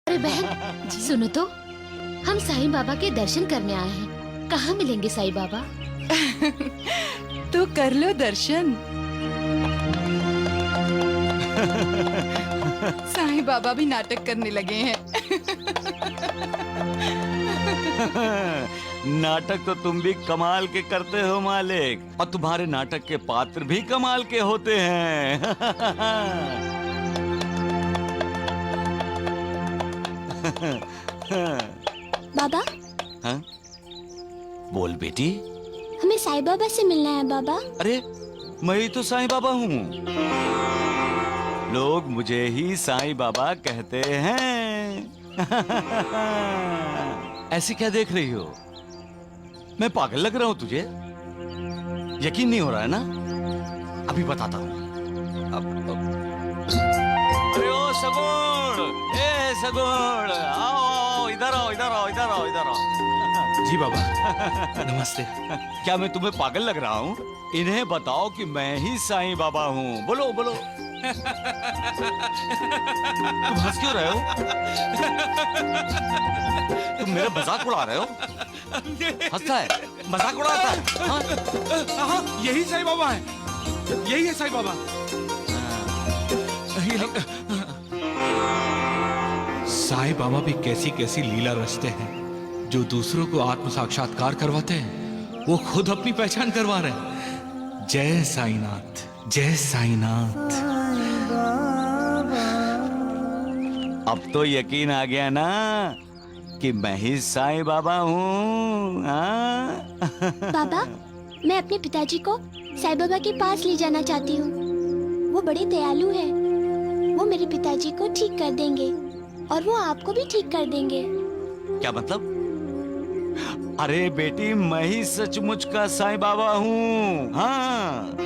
अरे बहन सुनो तो, हम साईं बाबा के दर्शन करने आए हैं। कहाँ मिलेंगे साईं बाबा? तो कर लो दर्शन। साईं बाबा भी नाटक करने लगे हैं। नाटक तो तुम भी कमाल के करते हो मालिक, और तुम्हारे नाटक के पात्र भी कमाल के होते हैं। बाबा। हाँ? बोल बेटी। हमें साईं बाबा से मिलना है बाबा। अरे मैं ही तो साईं बाबा हूँ। लोग मुझे ही साईं बाबा कहते हैं। ऐसी क्या देख रही हो? मैं पागल लग रहा हूँ तुझे? यकीन नहीं हो रहा है ना? अभी बताता हूँ। अरे ओ सगुण, ए सगुण, आओ इधर आओ, इधर आओ, इधर आओ, इधर आओ। जी बाबा, नमस्ते। क्या मैं तुम्हें पागल लग रहा हूँ? इन्हें बताओ कि मैं ही साईं बाबा हूँ। बोलो बोलो। तुम हंस क्यों रहे हो? तुम मेरा मजाक उड़ा रहे हो? हंसता है, मजाक उड़ाता है। हाँ? हाँ, यही साईं बाबा है, यही है साईं बाबा। साईं बाबा भी कैसी कैसी लीला रचते हैं। जो दूसरों को आत्म साक्षात्कार करवाते हैं, वो खुद अपनी पहचान करवा रहे हैं। जय साईनाथ, जय साईनाथ। अब तो यकीन आ गया ना कि मैं ही साईं बाबा हूँ। बाबा, मैं अपने पिताजी को साईं बाबा के पास ले जाना चाहती हूँ। वो बड़े दयालु हैं। वो मेरे पिताजी को ठीक कर देंगे और वो आपको भी ठीक कर देंगे। क्या मतलब? अरे बेटी, मैं ही सचमुच का साईं बाबा हूँ। हाँ,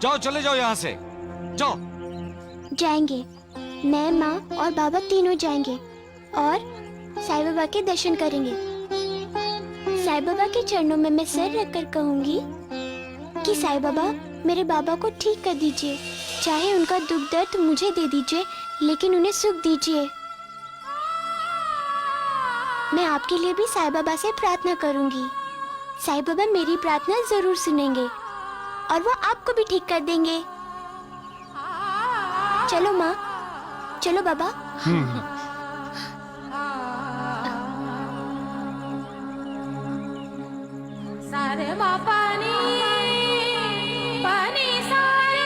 जाओ, चले जाओ यहाँ से, जाओ। जाएंगे। मैं, माँ और बाबा तीनों जाएंगे और साईं बाबा के दर्शन करेंगे। साईं बाबा के चरणों में मैं सिर रखकर कहूंगी कि साईं बाबा मेरे बाबा को ठीक कर दीजिए। चाहे उनका दुख दर्द मुझे दे दीजिए, लेकिन उन्हें सुख दीजिए। मैं आपके लिए भी साईं बाबा से प्रार्थना करूंगी। साईं बाबा मेरी प्रार्थना जरूर सुनेंगे और वो आपको भी ठीक कर देंगे। चलो माँ, चलो बाबा। सारे पानी पानी सारे।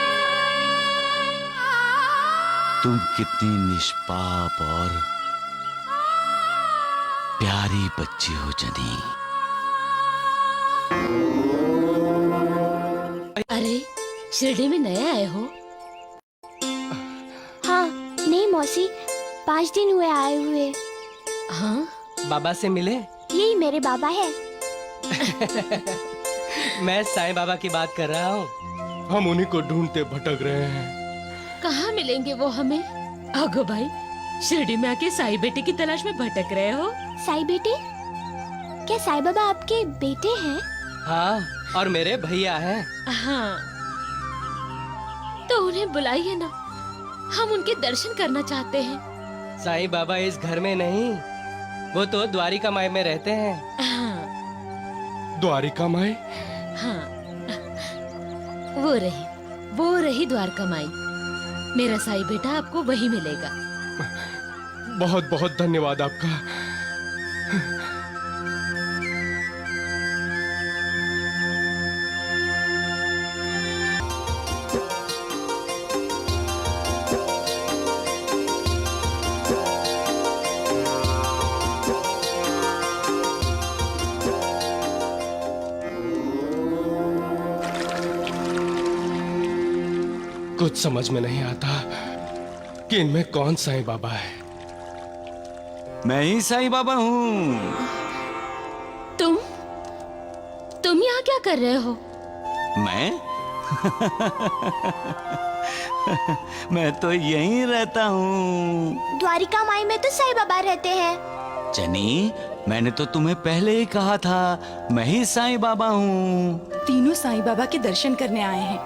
तुम कितनी निष्पाप और प्यारी बच्ची हो जनी। अरे शिरडी में नए आए हो? हाँ, नहीं मौसी, 5 दिन हुए आए हुए। हाँ, बाबा से मिले? यही मेरे बाबा है। मैं साईं बाबा की बात कर रहा हूँ। हम उन्हीं को ढूंढते भटक रहे हैं। कहाँ मिलेंगे वो हमें? आगो भाई, शिरडी में आके साईं बेटे की तलाश में भटक रहे हो? साईं बेटे? क्या साईं बाबा आपके बेटे हैं? हाँ, और मेरे भैया हैं। हाँ, तो उन्हें बुलाइए ना, हम उनके दर्शन करना चाहते हैं। साईं बाबा इस घर में नहीं, वो तो द्वारिका माई में रहते हैं। हाँ, द्वारिका माई? हाँ, वो रही द्वारका माई। मेरा साईं बेटा आपको वही मिलेगा। बहुत बहुत धन्यवाद आपका। कुछ समझ में नहीं आता कि इनमें कौन साईं बाबा है। मैं ही साईं बाबा हूँ। तुम यहाँ क्या कर रहे हो? मैं? मैं तो यहीं रहता हूँ। द्वारिका माई में तो साईं बाबा रहते हैं। जनी, मैंने तो तुम्हें पहले ही कहा था, मैं ही साईं बाबा हूँ। तीनों साईं बाबा के दर्शन करने आए हैं।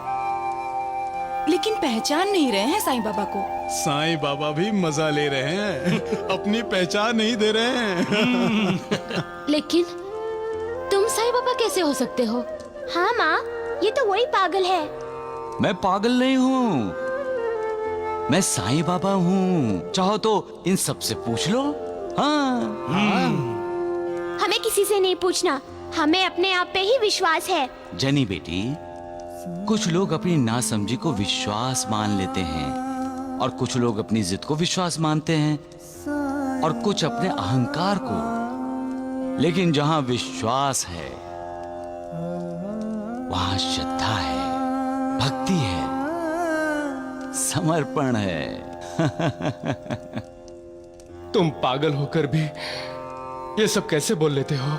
लेकिन पहचान नहीं रहे हैं साईं बाबा को। साईं बाबा भी मजा ले रहे हैं, अपनी पहचान नहीं दे रहे हैं। लेकिन तुम साईं बाबा कैसे हो सकते हो? हाँ माँ, ये तो वही पागल है। मैं पागल नहीं हूँ, मैं साईं बाबा हूँ। चाहो तो इन सब से पूछ लो। हाँ। हमें किसी से नहीं पूछना, हमें अपने आप पे ही विश्वास है। जनी बेटी, कुछ लोग अपनी नासमझी को विश्वास मान लेते हैं और कुछ लोग अपनी जिद को विश्वास मानते हैं और कुछ अपने अहंकार को। लेकिन जहां विश्वास है वहां श्रद्धा है, भक्ति है, समर्पण है। तुम पागल होकर भी ये सब कैसे बोल लेते हो?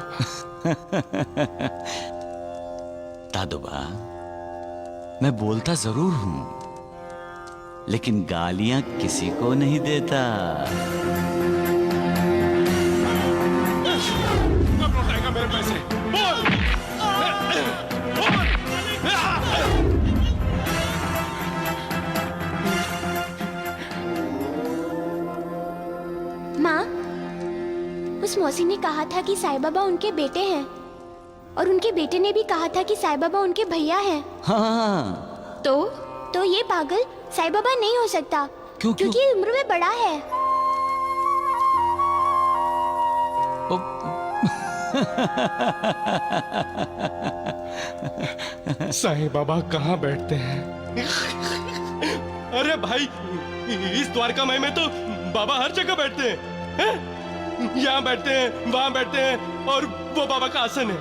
दादोबा, मैं बोलता जरूर हूं, लेकिन गालियां किसी को नहीं देता। कब लौटाएगा मेरे पैसे? बोल! माँ, उस मौसी ने कहा था कि साईं बाबा उनके बेटे हैं और उनके बेटे ने भी कहा था कि साईं बाबा उनके भैया हैं। हाँ। तो ये पागल साईं बाबा नहीं हो सकता। क्यों? क्योंकि उम्र में बड़ा है। साईं बाबा कहाँ बैठते हैं? अरे भाई, इस द्वारका माई में तो बाबा हर जगह बैठते हैं। यहाँ बैठते हैं, वहाँ बैठते हैं, और वो बाबा का आसन है।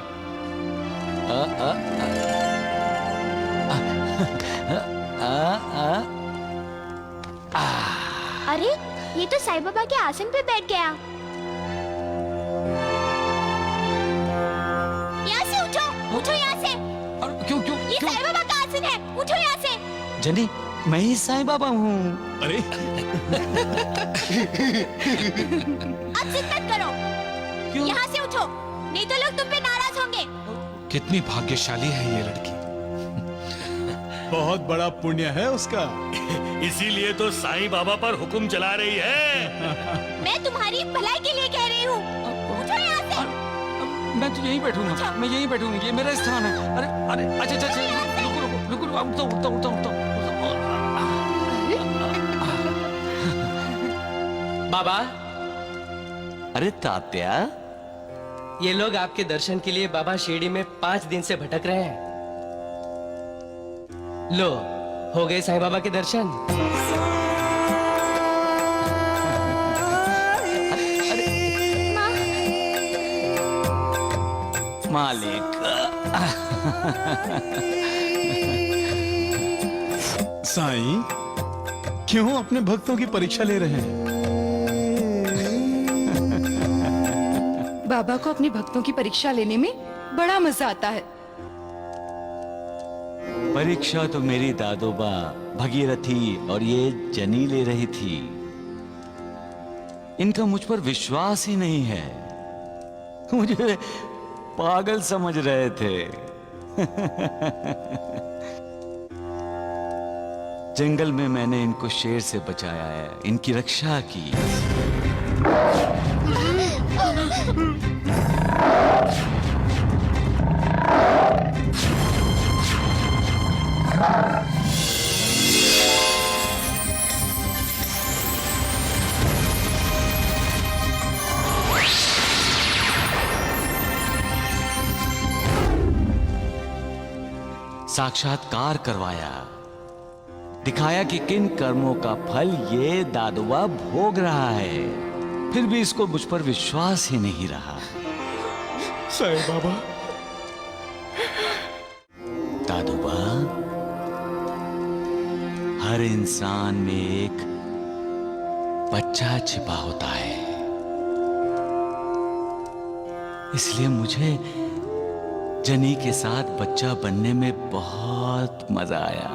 अरे, ये तो साईं बाबा के आसन पे बैठ गया। यहाँ से उठो, उठो यहाँ से। क्यों? ये साईं बाबा का आसन है, उठो यहाँ से। जनी, मैं ही साईं बाबा हूँ। अरे अब जिद मत करो, यहाँ से उठो, नहीं तो लोग तुम पे नाराज होंगे। कितनी भाग्यशाली है ये लड़की। बहुत बड़ा पुण्य है उसका, इसीलिए तो साईं बाबा पर हुक्म चला रही है। मैं तुम्हारी भलाई के लिए कह रही हूँ, उठो यहाँ से। मैं तो यहीं बैठूंगा, मैं यहीं बैठूंगा, ये मेरा स्थान है। अरे अच्छा, रुको, उठता। बाबा, अरे तात्या, ये लोग आपके दर्शन के लिए बाबा शिरडी में 5 दिन से भटक रहे हैं। लो, हो गए साईं बाबा के दर्शन। मालिक। साईं क्यों अपने भक्तों की परीक्षा ले रहे हैं? बाबा को अपने भक्तों की परीक्षा लेने में बड़ा मजा आता है। परीक्षा तो मेरी दादोबा भगीरथी और ये जनी ले रही थी। इनका मुझ पर विश्वास ही नहीं है, मुझे पागल समझ रहे थे। जंगल में मैंने इनको शेर से बचाया है, इनकी रक्षा की। साक्षात्कार करवाया, दिखाया कि किन कर्मों का फल ये दादुआ भोग रहा है। फिर भी इसको मुझ पर विश्वास ही नहीं रहा। साईं बाबा, दादुआ, हर इंसान में एक बच्चा छिपा होता है, इसलिए मुझे जनी के साथ बच्चा बनने में बहुत मजा आया।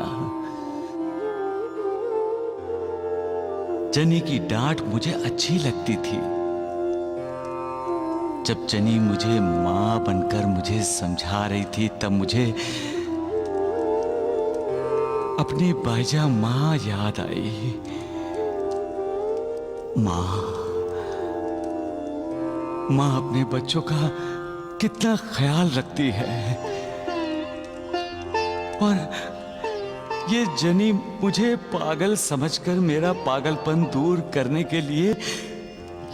जनी की डांट मुझे अच्छी लगती थी। जब जनी मुझे मां बनकर मुझे समझा रही थी, तब मुझे अपनी बाइजा माँ याद आई। माँ अपने बच्चों का कितना ख्याल रखती है। और ये जनी मुझे पागल समझकर मेरा पागलपन दूर करने के लिए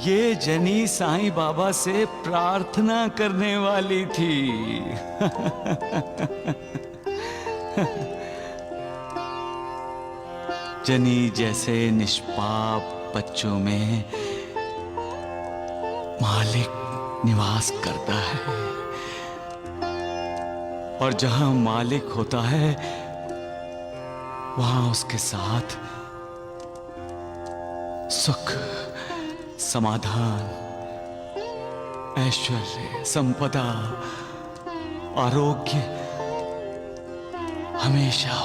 ये जनी साईं बाबा से प्रार्थना करने वाली थी। जनी जैसे निष्पाप बच्चों में मालिक निवास करता है, और जहां मालिक होता है वहां उसके साथ सुख, समाधान, ऐश्वर्य, संपदा, आरोग्य हमेशा